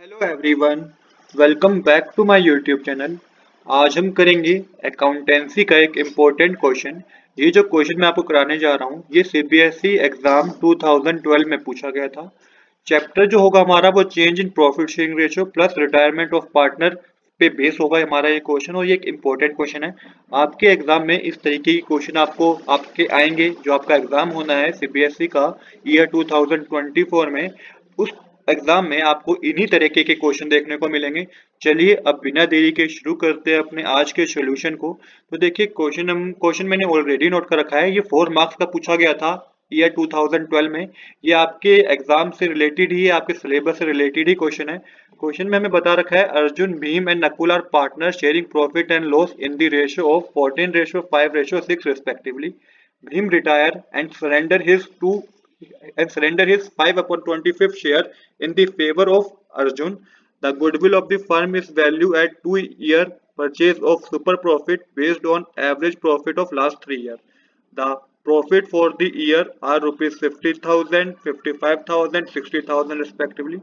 Hello everyone, welcome back to my YouTube channel. आज हम करेंगे अकाउंटेंसी का एक इम्पोर्टेंट क्वेश्चन। ये जो क्वेश्चन मैं आपको कराने जा रहा हूँ ये सीबीएसई एग्जाम 2012 में पूछा गया था। चैप्टर जो होगा हमारा वो change in profit sharing ratio plus retirement of partner पे बेस होगा हमारा ये क्वेश्चन, और ये एक इम्पोर्टेंट क्वेश्चन है। आपके एग्जाम में इस तरीके की क्वेश्चन आपको आपके आएंगे। जो आपका एग्जाम होना है सीबीएसई का ईयर 2024 में, उस एग्जाम में आपको इन्हीं तरीके के क्वेश्चन देखने को मिलेंगे। चलिए अब बिना देरी के शुरू करते हैं अपने आज के सॉल्यूशन को। तो देखिए क्वेश्चन मैंने ऑलरेडी नोट कर रखा है। ये 4 मार्क्स का पूछा गया था ईयर 2012 में। ये आपके एग्जाम से रिलेटेड ही है, आपके सिलेबस से रिलेटेड ही क्वेश्चन है। क्वेश्चन में हमें बता रखा है Arjun Bhim and Nakul are partner sharing profit and loss in the ratio of 14:5:6 respectively. Bhim retire and surrender his 5/25 share in the favor of Arjun. The goodwill of the firm is valued at 2-year purchase of super profit based on average profit of last 3 years. The profit for the year are rupees 50,000, 55,000, 60,000 respectively.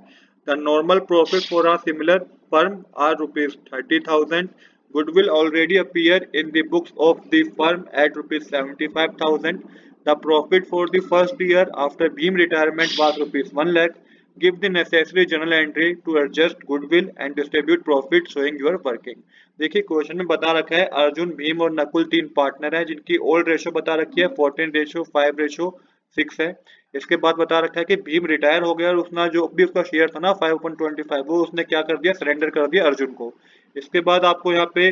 The normal profit for a similar firm are rupees 30,000. Goodwill already appear in the books of the firm at rupees 75,000. The profit for the first year after Bhim retirement was rupees 1 lakh. Give the necessary journal entry to adjust goodwill and distribute profit showing your working. देखिए question में बता रखा है अर्जुन भीम और Nakul 3 partner है जिनकी old ratio बता रखी है 14:5:6 है। इसके बाद बता रखा है कि भीम रिटायर हो गया और उसने जो भी उसका शेयर था ना 5/25 वो उसने क्या कर दिया, सरेंडर कर दिया अर्जुन को। इसके बाद आपको यहाँ पे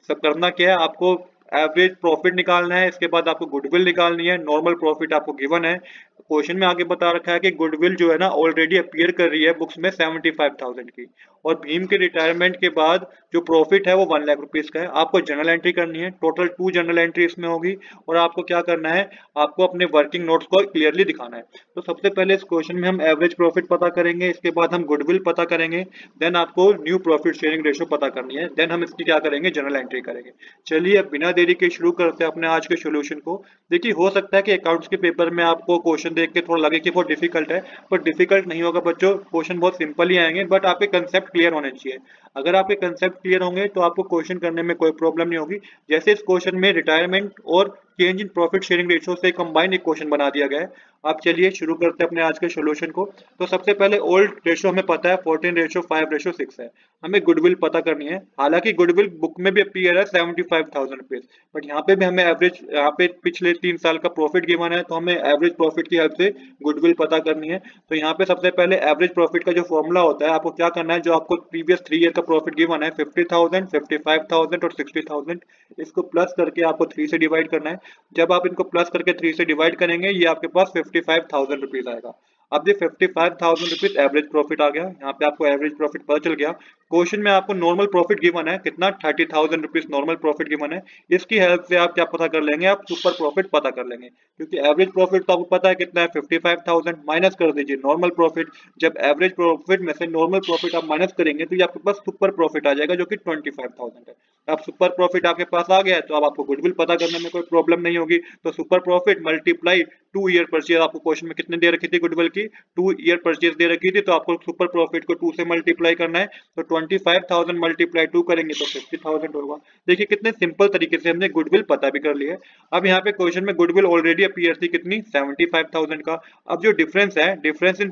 सब करना क्या है, आपको एवरेज प्रॉफिट निकालना है। इसके बाद आपको गुडविल निकालनी है। नॉर्मल प्रॉफिट आपको गिवन है। क्वेश्चन में आगे बता रखा है कि गुडविल जो है ना ऑलरेडी अपीयर कर रही है बुक्स में 75,000 की, और भीम के रिटायरमेंट के बाद जो प्रॉफिट है वो 1 लाख रुपीज का है। आपको जर्नल एंट्री करनी है, टोटल 2 जर्नल एंट्री इसमें होगी। और आपको क्या करना है, आपको अपने वर्किंग नोट्स को क्लियरली दिखाना है। तो सबसे पहले इस क्वेश्चन में हम एवरेज प्रॉफिट पता करेंगे, इसके बाद हम गुडविल पता करेंगे, देन आपको न्यू प्रॉफिट शेयरिंग रेशियो पता करनी है, देन हम इसकी क्या करेंगे, जर्नल एंट्री करेंगे। चलिए अब बिना देरी के शुरू करते हैं अपने आज के सॉल्यूशन को। देखिए हो सकता है कि अकाउंट्स के पेपर में आपको क्वेश्चन देख के थोड़ा लगे कि बहुत डिफिकल्ट है, पर डिफिकल्ट नहीं होगा बच्चों। क्वेश्चन बहुत सिंपल ही आएंगे, बट आपके कंसेप्ट क्लियर होने चाहिए। अगर आपके कंसेप्ट क्लियर होंगे तो आपको क्वेश्चन करने में कोई प्रॉब्लम नहीं होगी। जैसे इस क्वेश्चन में रिटायरमेंट और change in profit sharing ratio से कंबाइंड एक क्वेश्चन बना दिया गया है। अब चलिए शुरू करते हैं अपने आज के सॉल्यूशन को। तो सबसे पहले ओल्ड रेशियो हमें पता है 14:5:6 है। हमें गुडविल पता करनी है। हालांकि गुडविल बुक में भी अपीयर है 75,000 रुपीज, बट यहाँ पे भी हमें एवरेज, यहाँ पे पिछले 3 साल का प्रॉफिट गिवन है तो हमें एवरेज प्रॉफिट की हेल्प से गुडविल पता करनी है। तो यहाँ पे सबसे पहले एवरेज प्रॉफिट का जो फॉर्मूला होता है, आपको क्या करना है, जो आपको प्रीवियस 3 ईयर का प्रॉफिट गिवन है 50,000, 55,000 और 60,000, इसको प्लस करके आपको 3 से डिवाइड करना है। जब आप इनको प्लस करके 3 से डिवाइड करेंगे ये आपके पास 55,000 रुपीज आएगा। अब ये 55,000 रुपीज एवरेज प्रॉफिट आ गया। यहाँ पे आपको एवरेज प्रॉफिट पता चल गया। क्वेश्चन में आपको नॉर्मल प्रॉफिट गिवन है कितना, 30,000 रुपीज नॉर्मल प्रॉफिट गिवन है। इसकी हेल्प से आप क्या पता कर लेंगे, आप सुपर प्रॉफिट पता कर लेंगे। क्योंकि एवरेज प्रॉफिट तो आपको पता है कितना है 55,000, माइनस कर दीजिए नॉर्मल प्रॉफिट। जब एवरेज प्रॉफिट में से नॉर्मल प्रॉफिट आप माइनस करेंगे तो ये आपके पास सुपर प्रॉफिट आ जाएगा जो कि 25,000 है। अब सुपर प्रॉफिट आपके पास आ गया है तो अब आपको गुडविल पता करने में कोई प्रॉब्लम नहीं होगी। तो super profit multiply 2 year purchase, आपको क्वेश्चन में कितने दे रखी थी गुडविल की, 2 ईयर परचेज दे रखी थी, तो आपको सुपर प्रॉफिट को 2 से मल्टीप्लाई करना है। तो 25,000 मल्टीप्लाई 2 करेंगे तो 50,000 होगा। देखिए कितने सिंपल तरीके से हमने गुडविल पता भी कर लिया है। अब यहाँ पे क्वेश्चन में गुडविल ऑलरेडी अपीयर थी कितनी, 75,000 का। अब जो डिफरेंस है, difference in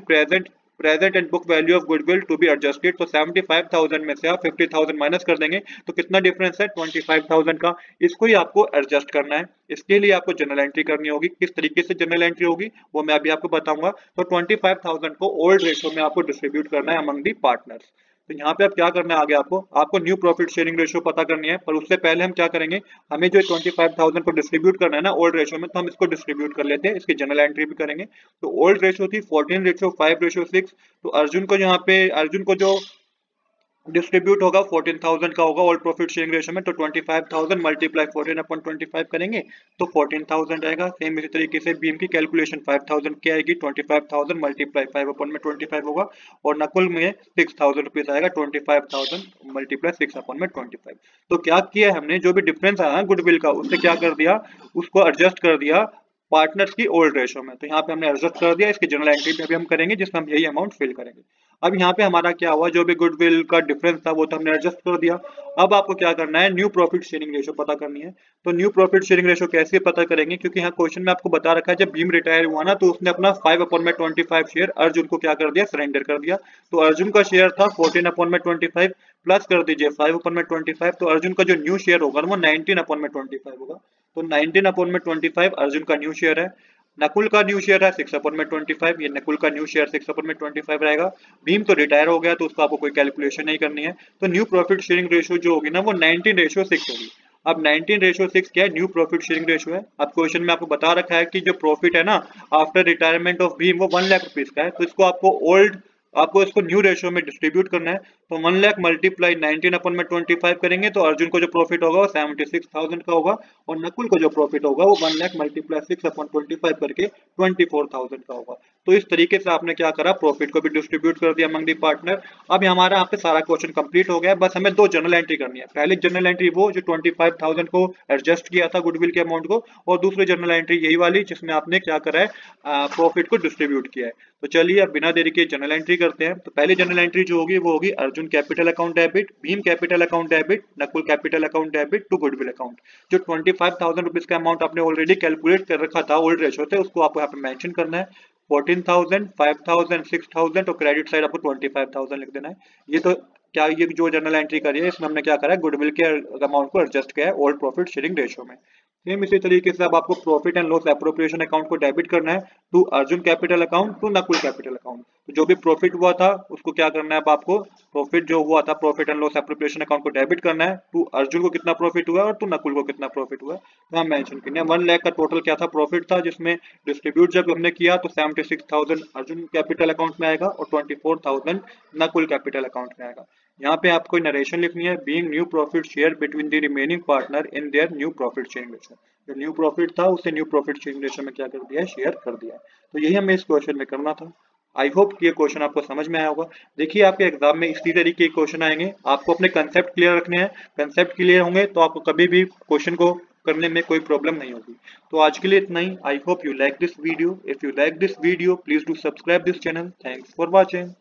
present and book value of goodwill to be adjusted, तो 75,000 में से आप 50,000 माइनस कर देंगे तो कितना डिफरेंस है 25,000 का। इसको ही आपको एडजस्ट करना है। इसके लिए आपको जर्नल एंट्री करनी होगी। किस तरीके से जर्नल एंट्री होगी वो मैं अभी आपको बताऊंगा। तो 25,000 को ओल्ड रेशो में आपको डिस्ट्रीब्यूट करना है अमंग दी पार्टनर्स। तो यहाँ पे अब क्या करना है, आगे आपको न्यू प्रॉफिट शेयरिंग रेशियो पता करनी है। पर उससे पहले हम क्या करेंगे, हमें जो 25,000 को डिस्ट्रीब्यूट करना है ना ओल्ड रेशियो में, तो हम इसको डिस्ट्रीब्यूट कर लेते हैं, इसकी जनरल एंट्री भी करेंगे। तो ओल्ड रेशियो थी 14:5:6। तो अर्जुन को जो डिस्ट्रीब्यूट होगा 14,000 का होगा ओल्ड प्रॉफिट शेयरिंग रेशियो में। तो 25,000 मल्टीप्लाई 14/25 करेंगे तो 14,000 आएगा। सेम इसी तरीके से भीम की कैलकुलेशन 5,000 की आएगी, 25,000 मल्टीप्लाई 5/25 होगा। और नकुल में 6,000 रुपीज आएगा, 25,000 मल्टीप्लाई 6/25। तो क्या किया हमने, जो भी डिफरेंस आया गुडविल का उससे क्या कर दिया, उसको एडजस्ट कर दिया पार्टनर्स की ओल्ड रेशो में। तो यहाँ पे हमने एडजस्ट कर दिया, इसकी जनरल एंट्री में भी हम करेंगे जिसमें हम यही अमाउंट फिल करेंगे। अब यहाँ पे हमारा क्या हुआ, जो भी गुडविल का डिफरेंस था वो तो हमने एडजस्ट कर दिया। अब आपको क्या करना है, न्यू प्रॉफिट शेयरिंग रेशो पता करनी है। तो न्यू प्रॉफिट शेयरिंग रेशो कैसे पता करेंगे, क्योंकि यहाँ क्वेश्चन में आपको बता रखा है जब भीम रिटायर हुआ ना तो उसने अपना 5/25 शेयर अर्जुन को क्या कर दिया, सरेंडर कर दिया। तो अर्जुन का शेयर था 14/25 प्लस कर दीजिए 5/25, तो अर्जुन का जो न्यू शेयर होगा वो 19/25 होगा। तो 19/25 अर्जुन का न्यू शेयर है। नकुल का न्यू शेयर है 6/25, ये नकुल का न्यू शेयर 6/25 रहेगा। भीम तो रिटायर हो गया तो उसको आपको कोई कैलकुलेशन नहीं करनी है। तो न्यू प्रॉफिट शेयरिंग रेशियो जो होगी ना वो 19:6 होगी। अब 19:6 क्या है, न्यू प्रॉफिट शेयरिंग रेशियो है। अब क्वेश्चन में आपको बता रखा है कि जो प्रॉफिट है ना आफ्टर रिटायरमेंट ऑफ भीम वो 1 लाख रुपीज का है। तो इसको आपको इसको न्यू रेशियो में डिस्ट्रीब्यूट करना है। तो 1 लाख मल्टीप्लाई 19/25 करेंगे तो अर्जुन को जो प्रॉफिट होगा वो 76,000 का होगा, और नकुल को जो प्रॉफिट होगा वो 1 लाख मल्टीप्लाई 6/25 करके 24,000 का होगा। तो इस तरीके से आपने क्या करा, प्रॉफिट को भी डिस्ट्रीब्यूट कर दिया अमंग दी पार्टनर। अब हमारा यहाँ पे सारा क्वेश्चन कंप्लीट हो गया, बस हमें दो जर्नल एंट्री करनी है। पहली जर्नल एंट्री वो जो 25,000 को एडजस्ट किया था गुडविल के अमाउंट को, और दूसरी जर्नल एंट्री यही वाली जिसमें आपने क्या करा है, प्रॉफिट को डिस्ट्रीब्यूट किया है। तो चलिए अब बिना देरी के जनरल एंट्री करते हैं। तो पहली जनरल एंट्री जो होगी वो होगी Arjun capital account debit, Bhim capital account debit, Nakul capital account debit to goodwill account. जो 25,000 रुपीज का अमाउंट आपने ऑलरेडी कैलकुलेट कर रखा था ओल्ड रेशो से, उसको आपको यहाँ पे मेंशन करना है। 14,000, 5,000, 6,000 और क्रेडिट साइड आपको 25,000 लिख देना है। ये तो क्या, ये जो जनरल एंट्री करी है इसमें हमने क्या करा है, गुडविल के अमाउंट को एडजस्ट किया है ओल्ड प्रॉफिट शेयरिंग रेशो में। सेम इसी तरीके से अब आपको profit and loss appropriation account को डेबिट करना है to Arjun capital account to Nakul capital account. तो जो भी प्रॉफिट हुआ था उसको क्या करना है, अब आपको प्रॉफिट जो हुआ था profit and loss appropriation account को डेबिट करना है। टू अर्जुन को कितना प्रॉफिट हुआ और टू नकुल को कितना प्रॉफिट हुआ तो हम मेंशन करेंगे। 1 लाख का टोटल क्या था, प्रॉफिट था, जिसमें डिस्ट्रीब्यूट जब हमने किया तो 76,000 अर्जुन कैपिटल अकाउंट में आएगा और 24,000 नकुल कैपिटल अकाउंट में आएगा। यहाँ पे आपको नरेशन लिखनी है, being new profit share between the remaining partner in their new profit sharing ratio. जो न्यू प्रॉफिट था उसे न्यू प्रॉफिट शेयरिंग रेशो में क्या कर दिया है, शेयर कर दिया है। तो यही हमें इस क्वेश्चन में करना था। आई होप कि ये क्वेश्चन आपको समझ में आया होगा। देखिए आपके एग्जाम में इसी तरीके के क्वेश्चन आएंगे, आपको अपने कंसेप्ट क्लियर रखने हैं। कंसेप्ट क्लियर होंगे तो आपको कभी भी क्वेश्चन को करने में कोई प्रॉब्लम नहीं होगी। तो आज के लिए इतना ही। I hope you like this video. If you like this video please do subscribe this channel. Thanks for watching.